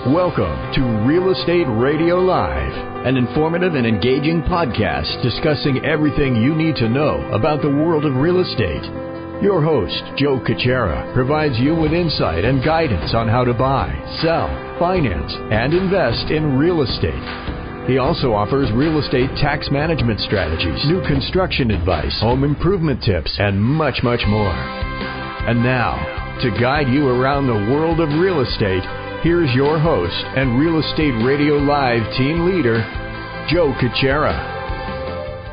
Welcome to Real Estate Radio Live, an informative and engaging podcast discussing everything you need to know about the world of real estate. Your host, Joe Caccera, provides you with insight and guidance on how to buy, sell, finance, and invest in real estate. He also offers real estate tax management strategies, new construction advice, home improvement tips, and much, much more. And now, to guide you around the world of real estate, here's your host and Real Estate Radio Live team leader, Joe Caccera.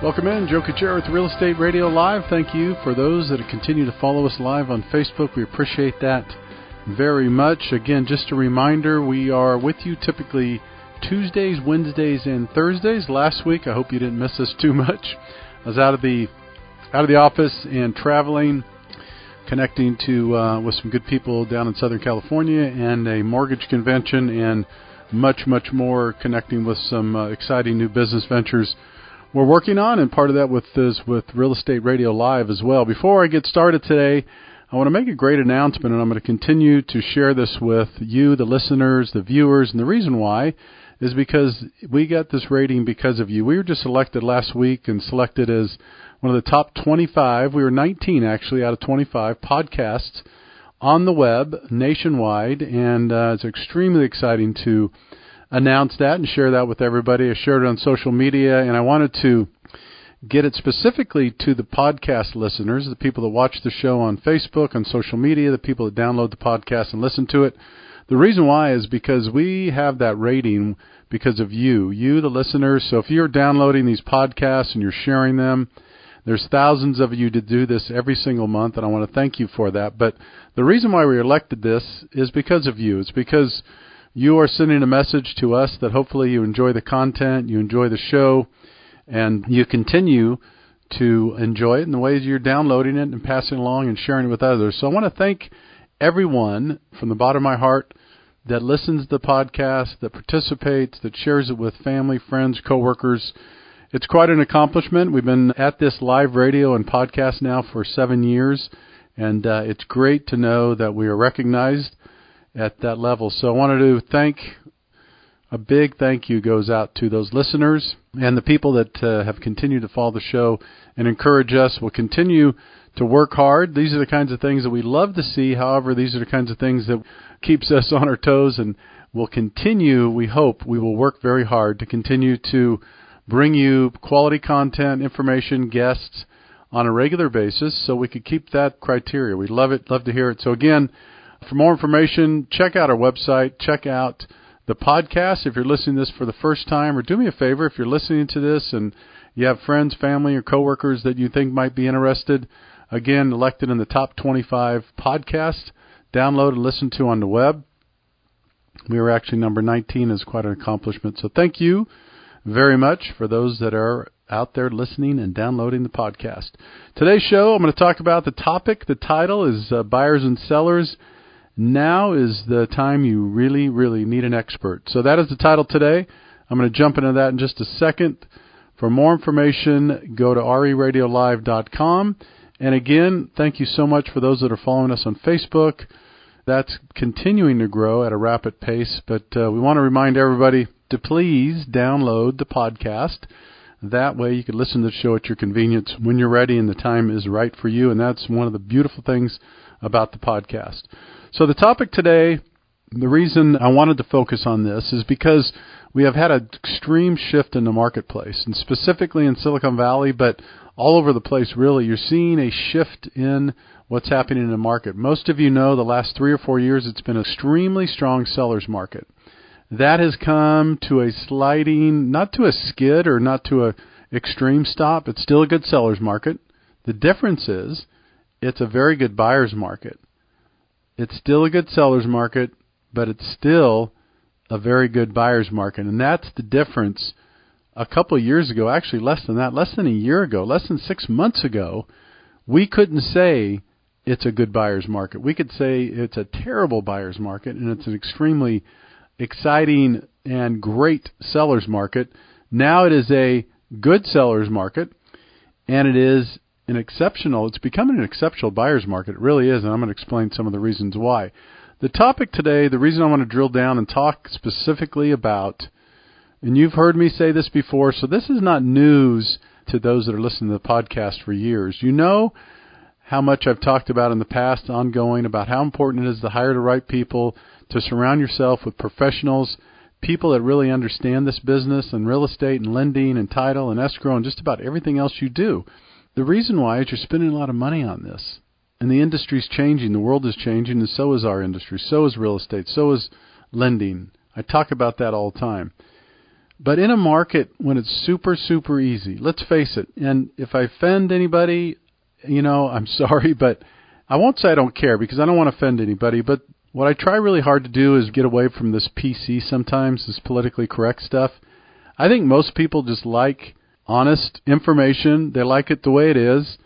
Welcome in, Joe Caccera with Real Estate Radio Live. Thank you for those that continue to follow us live on Facebook. We appreciate that very much. Again, just a reminder, we are with you typically Tuesdays, Wednesdays, and Thursdays. Last week, I hope you didn't miss us too much. I was out of the office and traveling, connecting to with some good people down in Southern California and a mortgage convention and much, much more, connecting with some exciting new business ventures we're working on, and part of that with Real Estate Radio Live as well. Before I get started today, I want to make a great announcement, and I'm going to continue to share this with you, the listeners, the viewers, and the reason why is because we got this rating because of you. We were just elected last week and selected as one of the top 25, we were 19 actually out of 25 podcasts on the web nationwide, and it's extremely exciting to announce that and share that with everybody. I shared it on social media, and I wanted to get it specifically to the podcast listeners, the people that watch the show on Facebook, on social media, the people that download the podcast and listen to it. The reason why is because we have that rating because of you, the listeners. So if you're downloading these podcasts and you're sharing them, there's thousands of you to do this every single month, and I want to thank you for that. But the reason why we elected this is because of you. It's because you are sending a message to us that hopefully you enjoy the content, you enjoy the show, and you continue to enjoy it in the ways you're downloading it and passing along and sharing it with others. So I want to thank everyone from the bottom of my heart that listens to the podcast, that participates, that shares it with family, friends, coworkers. It's quite an accomplishment. We've been at this live radio and podcast now for 7 years, and it's great to know that we are recognized at that level. So I wanted to a big thank you goes out to those listeners and the people that have continued to follow the show and encourage us. We'll continue to work hard. These are the kinds of things that we love to see. However, these are the kinds of things that keeps us on our toes, and we'll continue, we hope, we will work very hard to continue to bring you quality content, information, guests on a regular basis so we could keep that criteria. We'd love it, love to hear it. So again, for more information, check out our website, check out the podcast if you're listening to this for the first time, or do me a favor, if you're listening to this and you have friends, family, or coworkers that you think might be interested, again, elected in the top 25 podcasts, download and listen to on the web. We were actually number 19, is quite an accomplishment. So thank you very much for those that are out there listening and downloading the podcast. Today's show, I'm going to talk about the topic. The title is Buyers and Sellers. Now is the time you really, really need an expert. So that is the title today. I'm going to jump into that in just a second. For more information, go to RERL-1562-Buyer. And again, thank you so much for those that are following us on Facebook. That's continuing to grow at a rapid pace, but we want to remind everybody to please download the podcast. That way you can listen to the show at your convenience when you're ready and the time is right for you, and that's one of the beautiful things about the podcast. So the topic today, the reason I wanted to focus on this is because we have had an extreme shift in the marketplace, and specifically in Silicon Valley, but all over the place really. You're seeing a shift in what's happening in the market. Most of you know the last 3 or 4 years it's been an extremely strong seller's market. That has come to a sliding, not to a skid or not to a extreme stop. It's still a good seller's market. The difference is it's a very good buyer's market. It's still a good seller's market, but it's still a very good buyer's market. And that's the difference. A couple of years ago, actually less than that, less than a year ago, less than 6 months ago, we couldn't say it's a good buyer's market. We could say it's a terrible buyer's market, and it's an extremely exciting and great seller's market. Now it is a good seller's market, and it is it's becoming an exceptional buyer's market. It really is, and I'm going to explain some of the reasons why. The topic today, the reason I want to drill down and talk specifically about, and you've heard me say this before, so this is not news to those that are listening to the podcast for years. You know how much I've talked about in the past, ongoing, about how important it is to hire the right people, to surround yourself with professionals, people that really understand this business and real estate and lending and title and escrow and just about everything else you do. The reason why is you're spending a lot of money on this. And the industry's changing, the world is changing, and so is our industry, so is real estate, so is lending. I talk about that all the time. But in a market when it's super, super easy, let's face it, and if I offend anybody, I'm sorry, but I won't say I don't care because I don't want to offend anybody, but what I try really hard to do is get away from this PC sometimes, this politically correct stuff. I think most people just like honest information. They like it the way it is.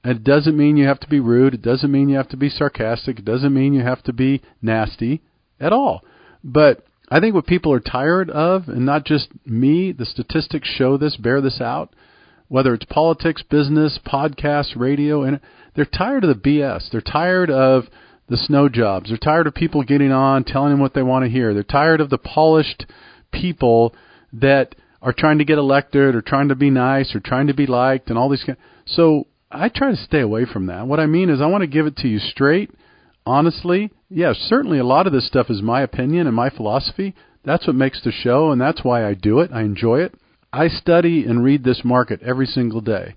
It doesn't mean you have to be rude. It doesn't mean you have to be sarcastic. It doesn't mean you have to be nasty at all. But I think what people are tired of, and not just me, the statistics show this, bear this out, whether it's politics, business, podcasts, radio, and they're tired of the BS. They're tired of the snow jobs. They're tired of people getting on, telling them what they want to hear. They're tired of the polished people that are trying to get elected or trying to be nice or trying to be liked and all these kind. So I try to stay away from that. What I mean is I want to give it to you straight, honestly. Yes, certainly a lot of this stuff is my opinion and my philosophy. That's what makes the show, and that's why I do it. I enjoy it. I study and read this market every single day.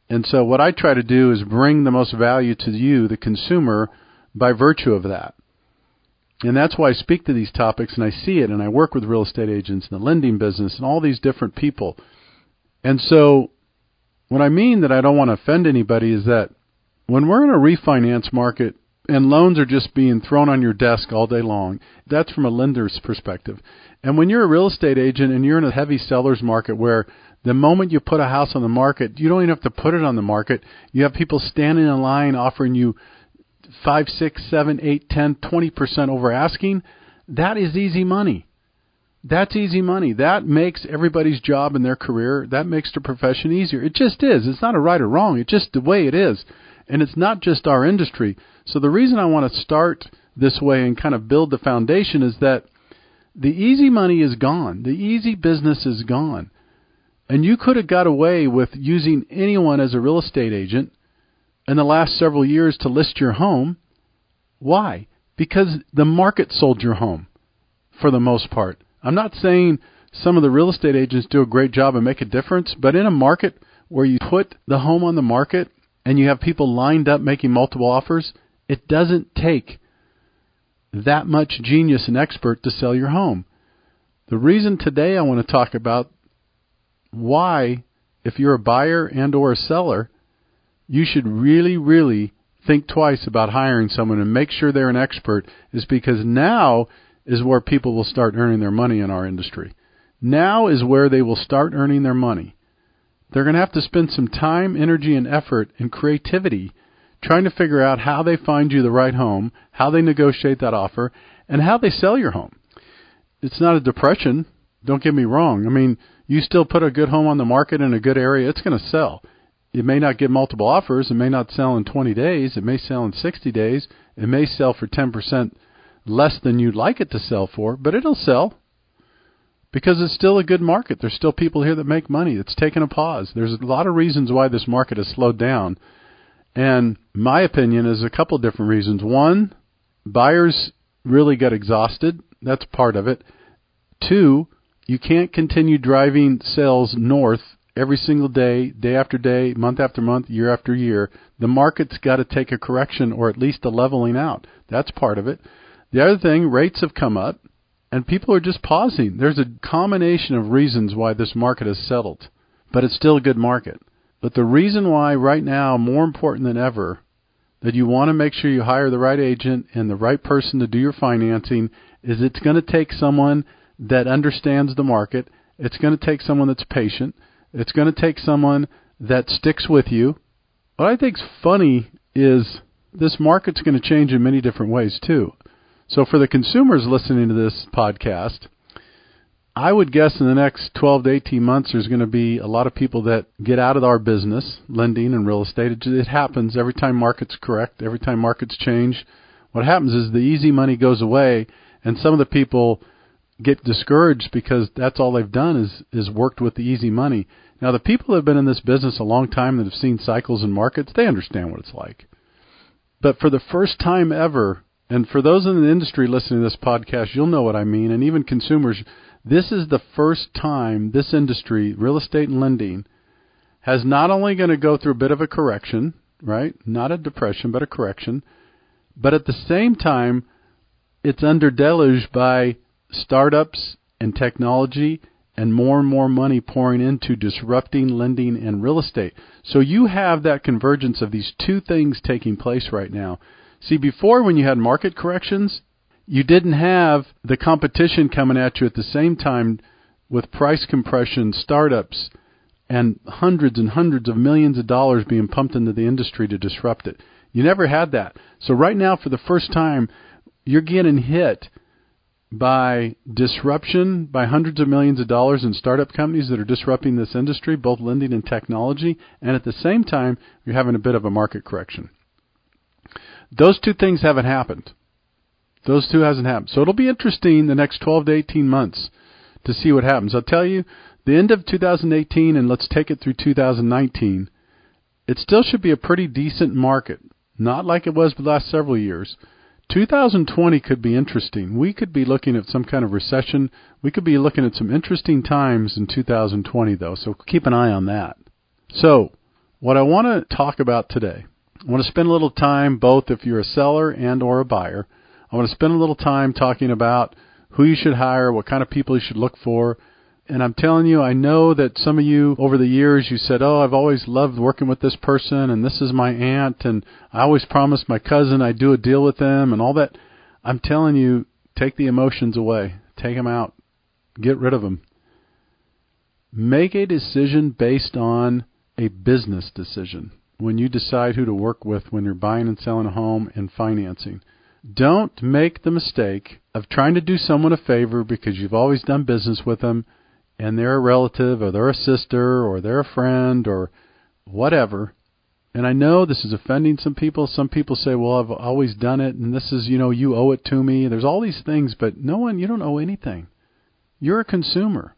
And so what I try to do is bring the most value to you, the consumer, by virtue of that. And that's why I speak to these topics, and I see it, and I work with real estate agents in the lending business and all these different people. And so what I mean that I don't want to offend anybody is that when we're in a refinance market and loans are just being thrown on your desk all day long, that's from a lender's perspective. And when you're a real estate agent and you're in a heavy seller's market where the moment you put a house on the market, you don't even have to put it on the market. You have people standing in line offering you 5, 6, 7, 8, 10, 20% over asking. That is easy money. That's easy money. That makes everybody's job in their career, that makes the profession easier. It just is. It's not a right or wrong. It's just the way it is. And it's not just our industry. So the reason I want to start this way and kind of build the foundation is that the easy money is gone. The easy business is gone. And you could have got away with using anyone as a real estate agent in the last several years to list your home. Why? Because the market sold your home for the most part. I'm not saying some of the real estate agents do a great job and make a difference, but in a market where you put the home on the market and you have people lined up making multiple offers, it doesn't take that much genius and expert to sell your home. The reason today I want to talk about why, if you're a buyer and or a seller, you should really, really think twice about hiring someone and make sure they're an expert is because now is where people will start earning their money in our industry. Now is where they will start earning their money. They're going to have to spend some time, energy, and effort and creativity trying to figure out how they find you the right home, how they negotiate that offer, and how they sell your home. It's not a depression. Don't get me wrong. I mean, you still put a good home on the market in a good area, it's going to sell. It may not get multiple offers. It may not sell in 20 days. It may sell in 60 days. It may sell for 10% less than you'd like it to sell for, but it'll sell because it's still a good market. There's still people here that make money. It's taken a pause. There's a lot of reasons why this market has slowed down. And my opinion is a couple different reasons. One, buyers really got exhausted. That's part of it. Two, you can't continue driving sales north every single day, day after day, month after month, year after year. The market's got to take a correction or at least a leveling out. That's part of it. The other thing, rates have come up, and people are just pausing. There's a combination of reasons why this market has settled, but it's still a good market. But the reason why right now, more important than ever, that you want to make sure you hire the right agent and the right person to do your financing is it's going to take someone that understands the market. It's going to take someone that's patient. It's going to take someone that sticks with you. What I think's funny is this market's going to change in many different ways too. So for the consumers listening to this podcast, I would guess in the next 12 to 18 months there's going to be a lot of people that get out of our business, lending and real estate. It happens every time markets correct, every time markets change. what happens is the easy money goes away, and some of the people get discouraged because that's all they've done is worked with the easy money. Now, the people that have been in this business a long time that have seen cycles in markets, they understand what it's like. But for the first time ever, and for those in the industry listening to this podcast, you'll know what I mean, and even consumers, this is the first time this industry, real estate and lending, has not only going to go through a bit of a correction, right? Not a depression, but a correction. But at the same time, it's under deluged by startups and technology and more money pouring into disrupting lending and real estate. So you have that convergence of these two things taking place right now. See, before when you had market corrections, you didn't have the competition coming at you at the same time with price compression, startups, and hundreds of millions of dollars being pumped into the industry to disrupt it. You never had that. So right now, for the first time, you're getting hit by disruption, by hundreds of millions of dollars in startup companies that are disrupting this industry, both lending and technology, and at the same time, you're having a bit of a market correction. Those two things haven't happened. Those two hasn't happened. So it'll be interesting the next 12 to 18 months to see what happens. I'll tell you, the end of 2018, and let's take it through 2019, it still should be a pretty decent market. Not like it was the last several years. 2020 could be interesting. We could be looking at some kind of recession. We could be looking at some interesting times in 2020, though, so keep an eye on that. So, what I want to talk about today, I want to spend a little time, both if you're a seller and or a buyer, I want to spend a little time talking about who you should hire, what kind of people you should look for. And I'm telling you, I know that some of you over the years, you said, oh, I've always loved working with this person, and this is my aunt, and I always promised my cousin I'd do a deal with them, and all that. I'm telling you, take the emotions away. Take them out. Get rid of them. Make a decision based on a business decision when you decide who to work with when you're buying and selling a home and financing. Don't make the mistake of trying to do someone a favor because you've always done business with them, and they're a relative, or they're a sister, or they're a friend, or whatever. And I know this is offending some people. Some people say, well, I've always done it, and this is, you owe it to me. There's all these things, but you don't owe anything. You're a consumer,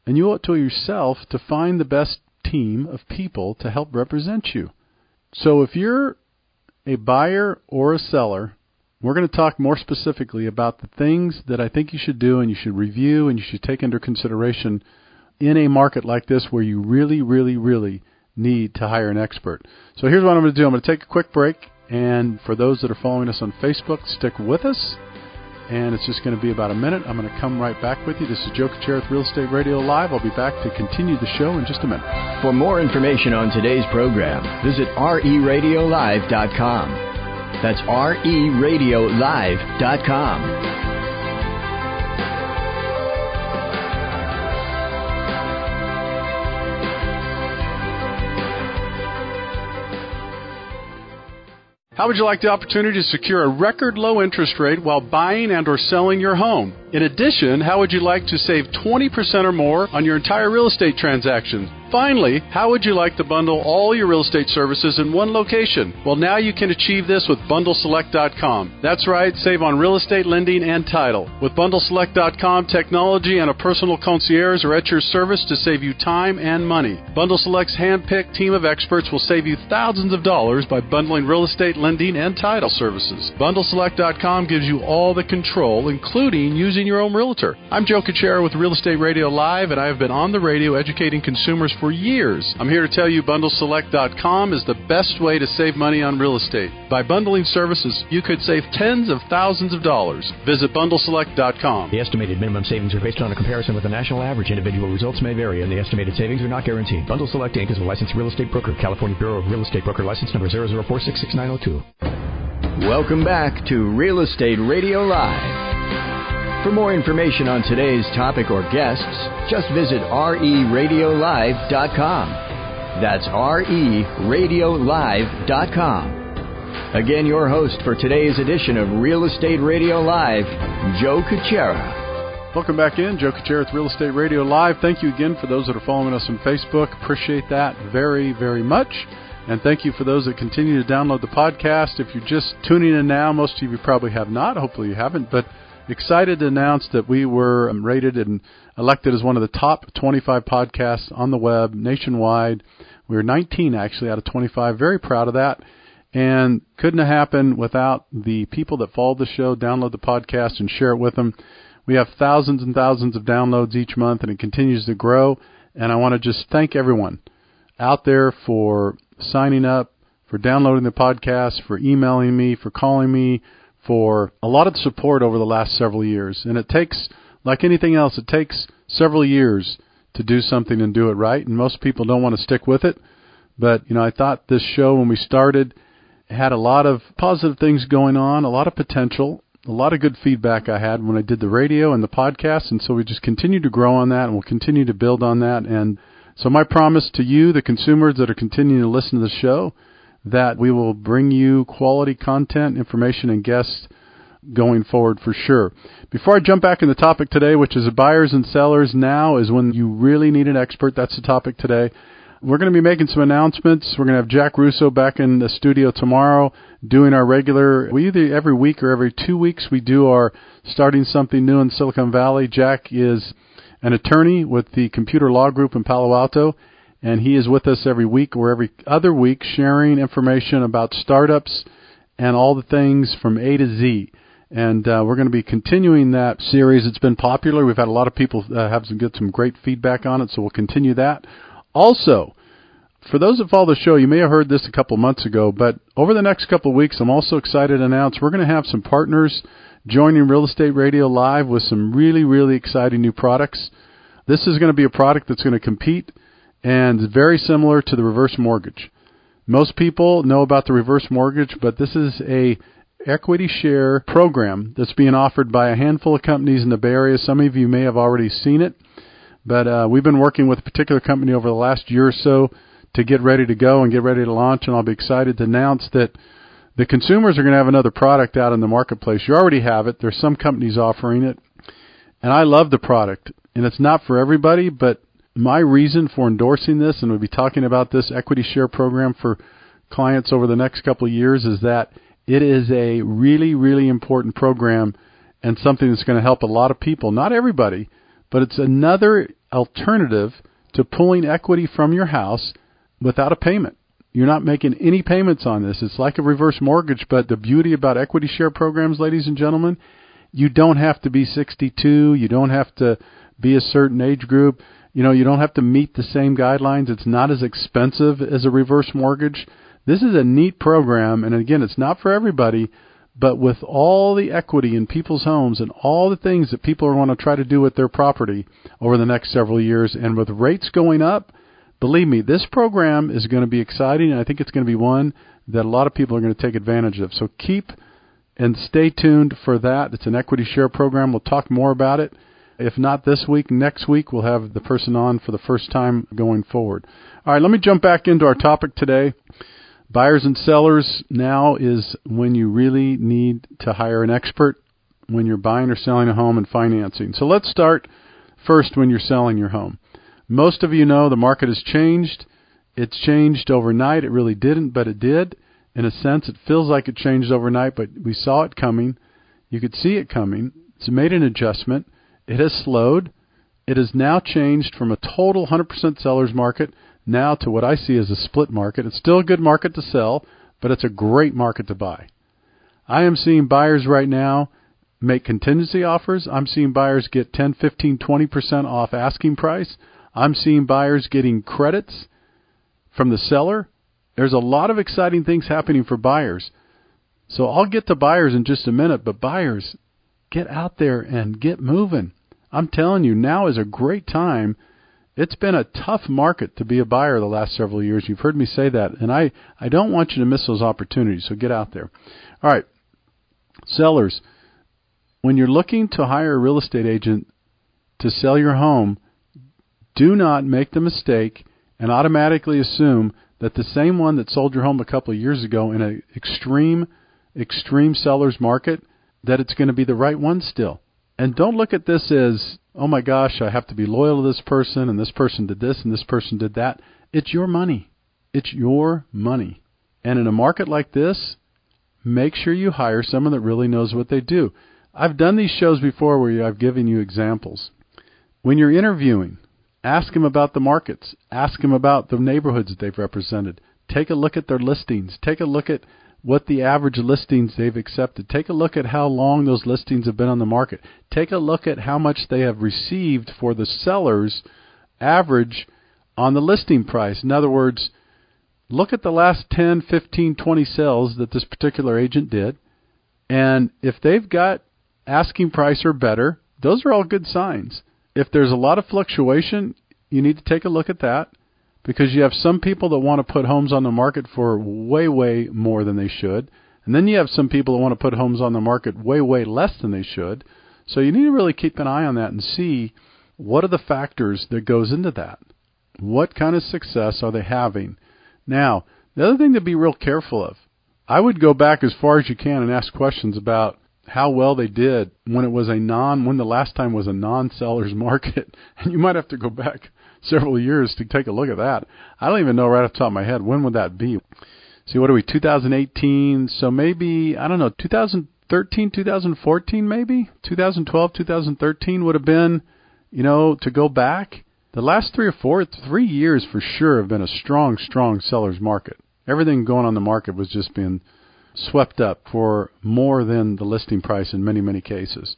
and you owe it to yourself to find the best team of people to help represent you. So if you're a buyer or a seller, we're going to talk more specifically about the things that I think you should do and you should review and you should take under consideration in a market like this where you really need to hire an expert. So here's what I'm going to do. I'm going to take a quick break, and for those that are following us on Facebook, stick with us, and it's just going to be about a minute. I'm going to come right back with you. This is Joe Kuchera with Real Estate Radio Live. I'll be back to continue the show in just a minute. For more information on today's program, visit RERadiolive.com. That's RERadiolive.com. How would you like the opportunity to secure a record low interest rate while buying and or selling your home? In addition, how would you like to save 20% or more on your entire real estate transaction? Finally, how would you like to bundle all your real estate services in one location? Well, now you can achieve this with BundleSelect.com. That's right, save on real estate lending and title. With BundleSelect.com, technology and a personal concierge are at your service to save you time and money. BundleSelect's hand-picked team of experts will save you thousands of dollars by bundling real estate lending and title services. BundleSelect.com gives you all the control, including using your own realtor. I'm Joe Kuchera with Real Estate Radio Live, and I have been on the radio educating consumers for years. I'm here to tell you BundleSelect.com is the best way to save money on real estate. By bundling services, you could save tens of thousands of dollars. Visit BundleSelect.com. The estimated minimum savings are based on a comparison with the national average. Individual results may vary, and the estimated savings are not guaranteed. Bundle Select Inc. is a licensed real estate broker. California Bureau of Real Estate Broker license number 004666902. Welcome back to Real Estate Radio Live. For more information on today's topic or guests, just visit RERadiolive.com. That's RERadiolive.com. Again, your host for today's edition of Real Estate Radio Live, Joe Kuchera. Welcome back in. Joe Kuchera with Real Estate Radio Live. Thank you again for those that are following us on Facebook. Appreciate that very much. And thank you for those that continue to download the podcast. If you're just tuning in now, most of you probably have not. Hopefully you haven't. But excited to announce that we were rated and elected as one of the top 25 podcasts on the web nationwide. We were 19, actually, out of 25. Very proud of that. And couldn't have happened without the people that follow the show, download the podcast, and share it with them. We have thousands and thousands of downloads each month, and it continues to grow. And I want to just thank everyone out there for signing up, for downloading the podcast, for emailing me, for calling me, for a lot of support over the last several years. And it takes, like anything else, it takes several years to do something and do it right. And most people don't want to stick with it. But, I thought this show, when we started, had a lot of positive things going on, a lot of potential, a lot of good feedback I had when I did the radio and the podcast. And so we just continue to grow on that, and we'll continue to build on that. And so my promise to you, the consumers that are continuing to listen to the show, that we will bring you quality content, information, and guests going forward for sure. Before I jump back in the topic today, which is buyers and sellers, now is when you really need an expert. That's the topic today. We're going to be making some announcements. We're going to have Jack Russo back in the studio tomorrow doing our regular, either every week or every 2 weeks, we do our Starting Something New in Silicon Valley. Jack is an attorney with the Computer Law Group in Palo Alto, and he is with us every week or every other week sharing information about startups and all the things from A to Z. And we're going to be continuing that series. It's been popular. We've had a lot of people have some great feedback on it, so we'll continue that. Also, for those that follow the show, you may have heard this a couple months ago, but over the next couple of weeks, I'm also excited to announce we're going to have some partners joining Real Estate Radio Live with some really, really exciting new products. This is going to be a product that's going to compete and is very similar to the reverse mortgage. Most people know about the reverse mortgage, but this is a equity share program that's being offered by a handful of companies in the Bay Area. Some of you may have already seen it, but we've been working with a particular company over the last year or so to get ready to go and get ready to launch, and I'll be excited to announce that the consumers are going to have another product out in the marketplace. You already have it. There's some companies offering it, and I love the product. And it's not for everybody, but my reason for endorsing this, and we'll be talking about this equity share program for clients over the next couple of years, is that it is a really, really important program and something that's going to help a lot of people. Not everybody, but it's another alternative to pulling equity from your house without a payment. You're not making any payments on this. It's like a reverse mortgage, but the beauty about equity share programs, ladies and gentlemen, you don't have to be 62. You don't have to be a certain age group. You don't have to meet the same guidelines. It's not as expensive as a reverse mortgage. This is a neat program, and again, it's not for everybody, but with all the equity in people's homes and all the things that people are going to try to do with their property over the next several years, and with rates going up, believe me, this program is going to be exciting, and I think it's going to be one that a lot of people are going to take advantage of. So keep and stay tuned for that. It's an equity share program. We'll talk more about it. If not this week, next week we'll have the person on for the first time going forward. All right, let me jump back into our topic today. Buyers and sellers, now is when you really need to hire an expert when you're buying or selling a home and financing. So let's start first when you're selling your home. Most of you know the market has changed. It's changed overnight. It really didn't, but it did. In a sense, it feels like it changed overnight, but we saw it coming. You could see it coming. It's made an adjustment. It has slowed. It has now changed from a total 100% seller's market now to what I see as a split market. It's still a good market to sell, but it's a great market to buy. I am seeing buyers right now make contingency offers. I'm seeing buyers get 10, 15, 20% off asking price. I'm seeing buyers getting credits from the seller. There's a lot of exciting things happening for buyers. So I'll get to buyers in just a minute, but buyers, get out there and get moving. I'm telling you, now is a great time. It's been a tough market to be a buyer the last several years. You've heard me say that, and I don't want you to miss those opportunities, so get out there. All right, sellers, when you're looking to hire a real estate agent to sell your home, do not make the mistake and automatically assume that the same one that sold your home a couple of years ago in an extreme seller's market, that it's going to be the right one still. And don't look at this as, oh my gosh, I have to be loyal to this person, and this person did this, and this person did that. It's your money. It's your money. And in a market like this, make sure you hire someone that really knows what they do. I've done these shows before where I've given you examples. When you're interviewing, ask them about the markets. Ask them about the neighborhoods that they've represented. Take a look at their listings. Take a look at what the average listings they've accepted. Take a look at how long those listings have been on the market. Take a look at how much they have received for the seller's average on the listing price. In other words, look at the last 10, 15, 20 sales that this particular agent did, and if they've got asking price or better, those are all good signs. If there's a lot of fluctuation, you need to take a look at that, because you have some people that want to put homes on the market for way, way more than they should, and then you have some people that want to put homes on the market way, way less than they should. So you need to really keep an eye on that and see what are the factors that goes into that. What kind of success are they having? Now, the other thing to be real careful of, I would go back as far as you can and ask questions about how well they did when the last time was a non-seller's market. And you might have to go back several years to take a look at that. I don't even know right off the top of my head, when would that be? See, what are we, 2018? So maybe, I don't know, 2013, 2014 maybe? 2012, 2013 would have been, to go back. The last 3 years for sure have been a strong, strong seller's market. Everything going on the market was just being swept up for more than the listing price in many, many cases.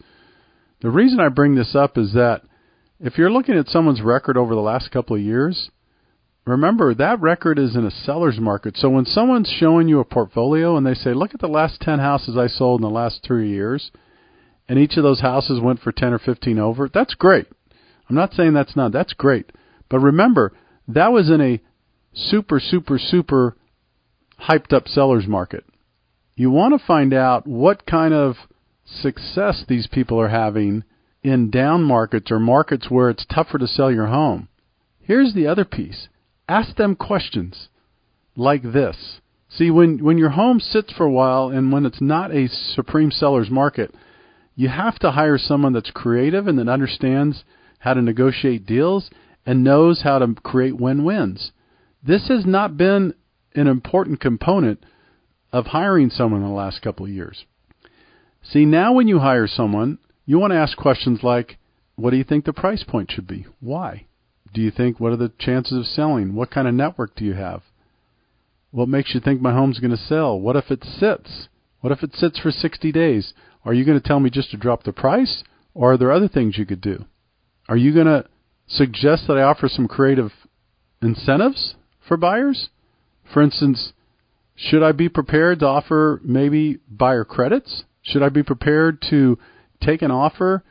The reason I bring this up is that if you're looking at someone's record over the last couple of years, remember that record is in a seller's market. So when someone's showing you a portfolio and they say, look at the last 10 houses I sold in the last 3 years, and each of those houses went for 10 or 15 over, that's great. I'm not saying that's great. But remember, that was in a super, super, super hyped up seller's market. You want to find out what kind of success these people are having in down markets or markets where it's tougher to sell your home. Here's the other piece. Ask them questions like this. See, when your home sits for a while and when it's not a supreme seller's market, you have to hire someone that's creative and that understands how to negotiate deals and knows how to create win-wins. This has not been an important component of hiring someone in the last couple of years. See, now when you hire someone, you want to ask questions like, what do you think the price point should be? Why? Do you think, what are the chances of selling? What kind of network do you have? What makes you think my home's going to sell? What if it sits? What if it sits for 60 days? Are you going to tell me just to drop the price, or are there other things you could do? Are you going to suggest that I offer some creative incentives for buyers? For instance, should I be prepared to offer maybe buyer credits? Should I be prepared to take an offer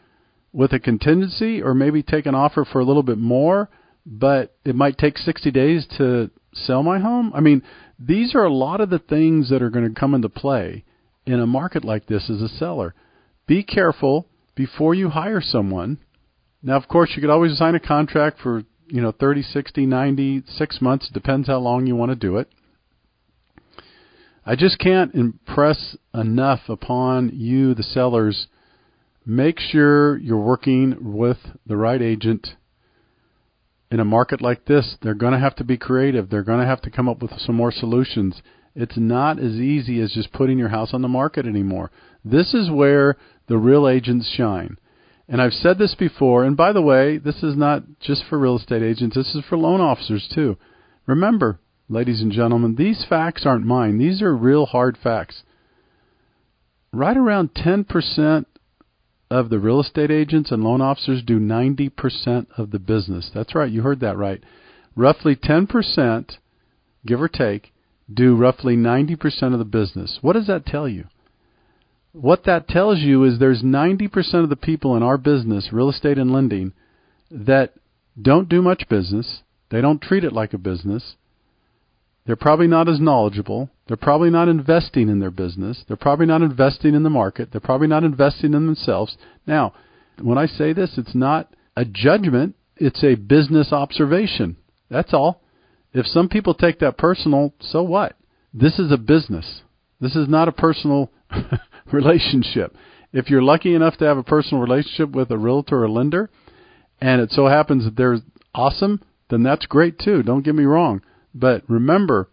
with a contingency, or maybe take an offer for a little bit more, but it might take 60 days to sell my home? I mean, these are a lot of the things that are going to come into play in a market like this as a seller. Be careful before you hire someone. Now, of course, you could always sign a contract for 30, 60, 90, 6 months. It depends how long you want to do it. I just can't impress enough upon you, the sellers. Make sure you're working with the right agent. In a market like this, they're going to have to be creative. They're going to have to come up with some more solutions. It's not as easy as just putting your house on the market anymore. This is where the real agents shine. And I've said this before, and by the way, this is not just for real estate agents. This is for loan officers too. Remember, ladies and gentlemen, these facts aren't mine. These are real hard facts. Right around 10% of the real estate agents and loan officers do 90% of the business. That's right. You heard that right. Roughly 10%, give or take, do roughly 90% of the business. What does that tell you? What that tells you is there's 90% of the people in our business, real estate and lending, that don't do much business. They don't treat it like a business. They're probably not as knowledgeable. They're probably not investing in their business. They're probably not investing in the market. They're probably not investing in themselves. Now, when I say this, it's not a judgment. It's a business observation. That's all. If some people take that personal, so what? This is a business. This is not a personal relationship. If you're lucky enough to have a personal relationship with a realtor or lender, and it so happens that they're awesome, then that's great too. Don't get me wrong. But remember,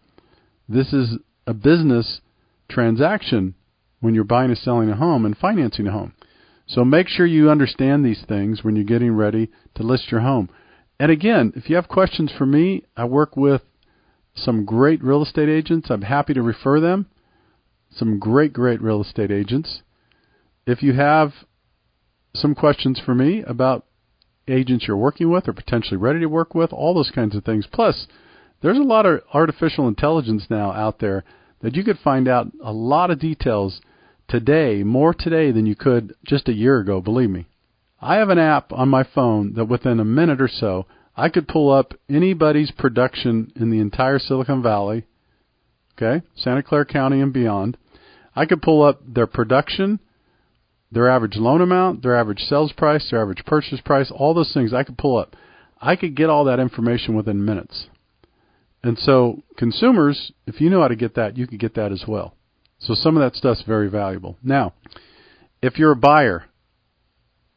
this is a business transaction when you're buying and selling a home and financing a home. So make sure you understand these things when you're getting ready to list your home. And again, if you have questions for me, I work with some great real estate agents. I'm happy to refer them. Some great real estate agents. If you have some questions for me about agents you're working with or potentially ready to work with, all those kinds of things. Plus, there's a lot of artificial intelligence now out there that you could find out a lot of details today, more today than you could just a year ago, believe me. I have an app on my phone that within a minute or so, I could pull up anybody's production in the entire Silicon Valley, okay, Santa Clara County and beyond. I could pull up their production, their average loan amount, their average sales price, their average purchase price, all those things I could pull up. I could get all that information within minutes. And so consumers, if you know how to get that, you could get that as well. So some of that stuff's very valuable. Now, if you're a buyer,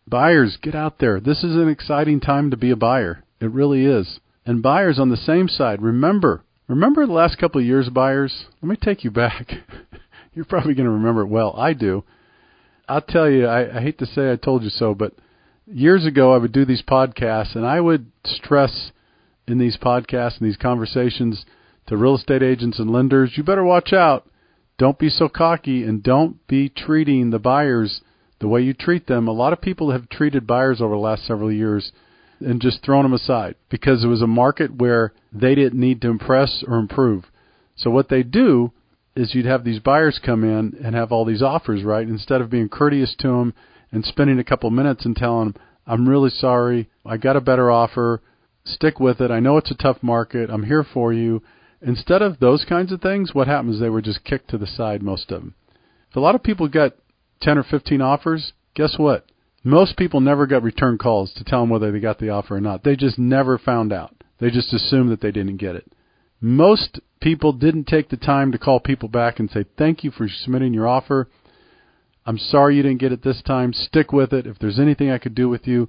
buyers, get out there. This is an exciting time to be a buyer. It really is. And buyers on the same side, remember the last couple of years, buyers? Let me take you back. You're probably going to remember it well. I do. I'll tell you, I hate to say I told you so, but years ago I would do these podcasts, and I would stress in these podcasts and these conversations to real estate agents and lenders, you better watch out. Don't be so cocky, and don't be treating the buyers the way you treat them. A lot of people have treated buyers over the last several years and just thrown them aside because it was a market where they didn't need to impress or improve. So what they do is you'd have these buyers come in and have all these offers, right? Instead of being courteous to them and spending a couple minutes and telling them, I'm really sorry, I got a better offer, stick with it, I know it's a tough market, I'm here for you. Instead of those kinds of things, what happens is they were just kicked to the side, most of them. If a lot of people got 10 or 15 offers, guess what? Most people never got return calls to tell them whether they got the offer or not. They just never found out. They just assumed that they didn't get it. Most people didn't take the time to call people back and say, thank you for submitting your offer. I'm sorry you didn't get it this time. Stick with it. If there's anything I could do with you,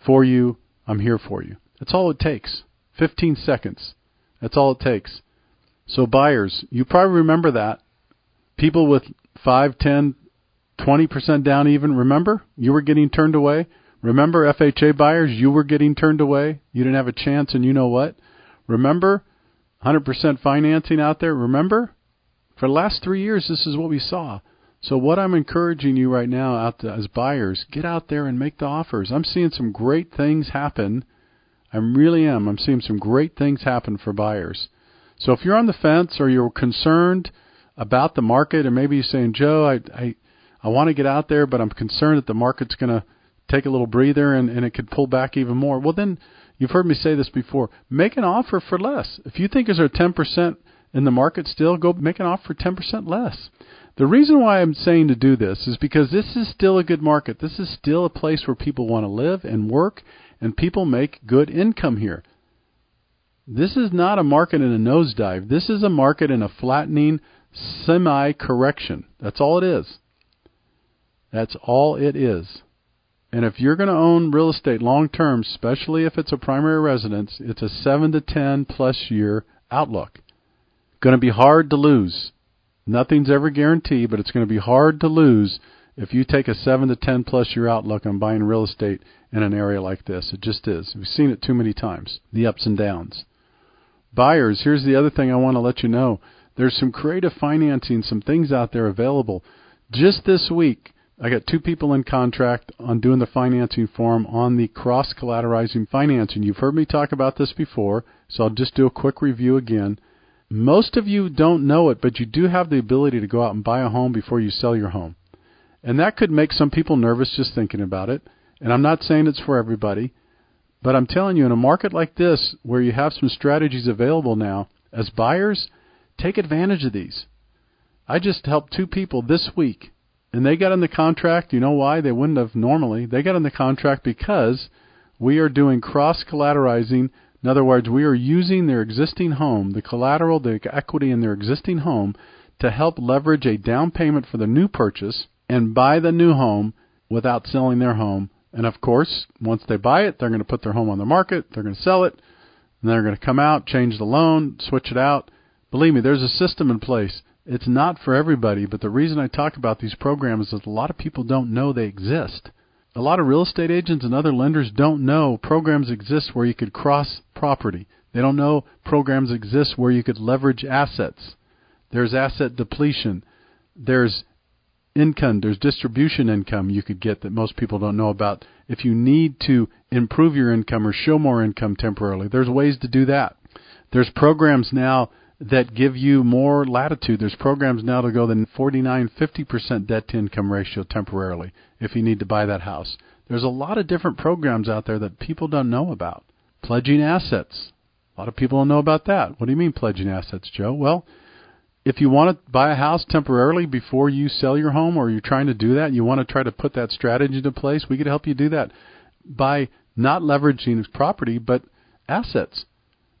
for you, I'm here for you. That's all it takes. 15 seconds. That's all it takes. So buyers, you probably remember that. People with 5, 10, 20% down even, remember? You were getting turned away. Remember FHA buyers, you were getting turned away. You didn't have a chance, and you know what? Remember 100% financing out there? Remember? For the last 3 years, this is what we saw. So what I'm encouraging you right now as buyers, get out there and make the offers. I'm seeing some great things happen. I really am. I'm seeing some great things happen for buyers. So if you're on the fence or you're concerned about the market, and maybe you're saying, Joe, I want to get out there, but I'm concerned that the market's going to take a little breather and it could pull back even more. Well, then you've heard me say this before. Make an offer for less. If you think there's a 10% in the market still, go make an offer for 10% less. The reason why I'm saying to do this is because this is still a good market. This is still a place where people want to live and work, and people make good income here. This is not a market in a nosedive. This is a market in a flattening semi-correction. That's all it is. That's all it is. And if you're going to own real estate long term, especially if it's a primary residence, it's a 7 to 10 plus year outlook. Going to be hard to lose. Nothing's ever guaranteed, but it's going to be hard to lose if you take a 7 to 10 plus year outlook on buying real estate in an area like this. It just is. We've seen it too many times, the ups and downs. Buyers, here's the other thing I want to let you know. There's some creative financing, some things out there available. Just this week, I got 2 people in contract on doing the financing for them on the cross-collateralizing financing. You've heard me talk about this before, so I'll just do a quick review again. Most of you don't know it, but you do have the ability to go out and buy a home before you sell your home. And that could make some people nervous just thinking about it. And I'm not saying it's for everybody, but I'm telling you, in a market like this where you have some strategies available now, as buyers, take advantage of these. I just helped 2 people this week, and they got in the contract. You know why? They wouldn't have normally. They got in the contract because we are doing cross-collateralizing. In other words, we are using their existing home, the collateral, the equity in their existing home, to help leverage a down payment for the new purchase and buy the new home without selling their home. And of course, once they buy it, they're going to put their home on the market, they're going to sell it, and they're going to come out, change the loan, switch it out. Believe me, there's a system in place. It's not for everybody, but the reason I talk about these programs is a lot of people don't know they exist. A lot of real estate agents and other lenders don't know programs exist where you could cross property. They don't know programs exist where you could leverage assets. There's asset depletion. There's income. There's distribution income you could get that most people don't know about. If you need to improve your income or show more income temporarily, there's ways to do that. There's programs now that give you more latitude. There's programs now to go than 49-50% debt-to-income ratio temporarily if you need to buy that house. There's a lot of different programs out there that people don't know about. Pledging assets. A lot of people don't know about that. What do you mean pledging assets, Joe? Well, if you want to buy a house temporarily before you sell your home, or you're trying to do that, and you want to try to put that strategy into place, we could help you do that by not leveraging property, but assets.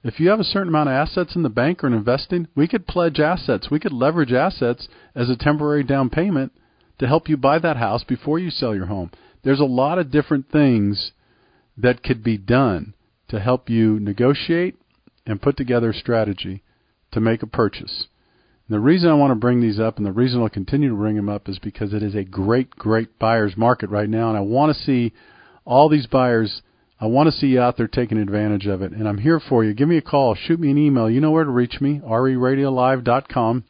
If you have a certain amount of assets in the bank or in investing, we could pledge assets. We could leverage assets as a temporary down payment to help you buy that house before you sell your home. There's a lot of different things that could be done to help you negotiate and put together a strategy to make a purchase. And the reason I want to bring these up, and the reason I'll continue to bring them up, is because it is a great, great buyer's market right now, and I want to see all these buyers. I want to see you out there taking advantage of it, and I'm here for you. Give me a call. Shoot me an email. You know where to reach me, RERadiolive.com.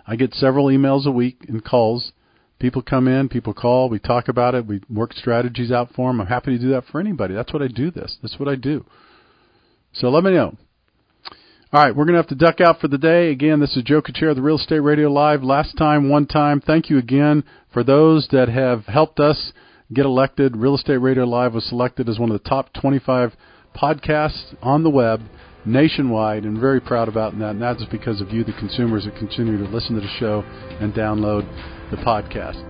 I get several emails a week and calls. People come in, people call, we talk about it, we work strategies out for them. I'm happy to do that for anybody. That's what I do this. That's what I do. So let me know. All right, we're going to have to duck out for the day. Again, this is Joe Kuchera of the Real Estate Radio Live. Last time, one time. Thank you again for those that have helped us get elected. Real Estate Radio Live was selected as one of the top 25 podcasts on the web nationwide, and very proud about that. And that's because of you, the consumers, that continue to listen to the show and download the podcast.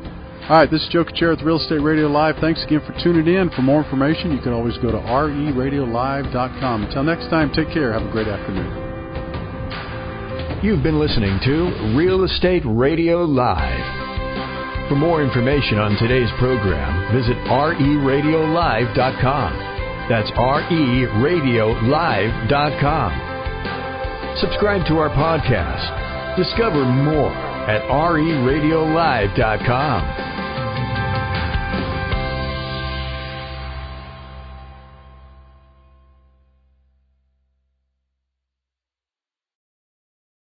All right, this is Joe Kuchera with Real Estate Radio Live. Thanks again for tuning in. For more information, you can always go to RERadiolive.com. Until next time, take care. Have a great afternoon. You've been listening to Real Estate Radio Live. For more information on today's program, visit RERadiolive.com. That's RERadiolive.com. Subscribe to our podcast. Discover more at RERadiolive.com.